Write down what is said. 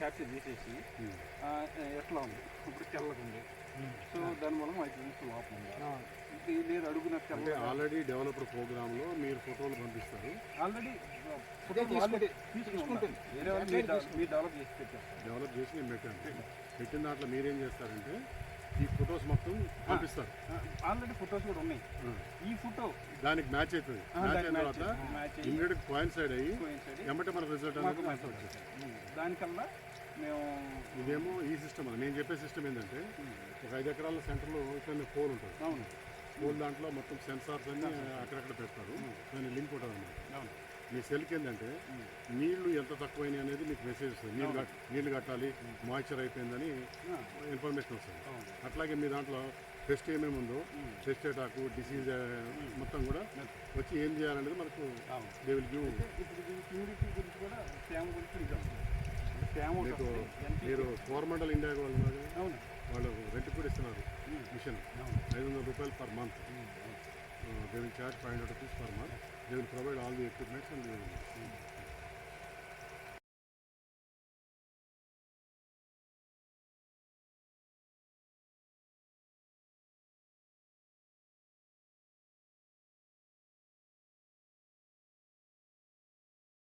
Capture చేసేసి ఎట్లా ఉంది ఇప్పుడు తెల్లగా ఉంది. సో దానివల్ల మైక్రోన్స్ లోపం ఉంది లేదు అడుగున అంటే ఆల్రెడీ డెవలప్డ్ ప్రోగ్రామ్లో మీరు ఫోటోలు పంపిస్తారు. ఆల్రెడీ తీసుకుంటుంది వేరే వాళ్ళు మీరు డెవలప్ చేసి పెట్టారు. డెవలప్ చేసి నేను పెట్టిన దాంట్లో మీరేం చేస్తారంటే ఈ ఫొటోస్ మొత్తం పంపిస్తారు. ఆల్రెడీ ఫొటోస్ కూడా ఉన్నాయి. ఈ ఫోటో దానికి మ్యాచ్ అవుతుంది. మ్యాచ్ అయిన తర్వాత ఇమ్మీడియట్ కోయిన్సైడ్ అయ్యి ఎమ్మటే మనకు రిజల్ట్ అనేది దానికల్లా మేము ఇదేమో ఈ సిస్టమ్ నేను చెప్పే సిస్టమ్ ఏంటంటే ఒక 5 ఎకరాల సెంటర్లో ఇక్కడ పోల్ ఉంటుంది. అవును, పోల్ దాంట్లో మొత్తం సెన్సార్స్ అన్ని అక్కడక్కడ పెడతారు. దాన్ని లింక్ ఉంటుంది అన్నమాట. మీ సెల్కి ఏంటంటే నీళ్లు ఎంత తక్కువైనాయి అనేది మీకు మెసేజ్ వస్తుంది. నీళ్లు కట్టాలి, మాయిశ్చర్ అయిపోయిందని ఇన్ఫర్మేషన్ వస్తుంది. అట్లాగే మీ దాంట్లో టెస్ట్ ఏమేమి ఉందో టెస్ట్ అటాకు డిసీజ్ మొత్తం కూడా వచ్చి ఏం చేయాలనేది మనకు దే విల్ గివ్. హ్యూమిడిటీ గురించి కూడా తేమ గురించి మీకు మీరు కోరమండల్ ఇండియా వాళ్ళు ఉన్నారు. వాళ్ళు రెంట్ కూడా ఇస్తున్నారు మిషన్. 500 రూపాయలు per month. They will charge 500 rupees per month. They will provide all the equipment and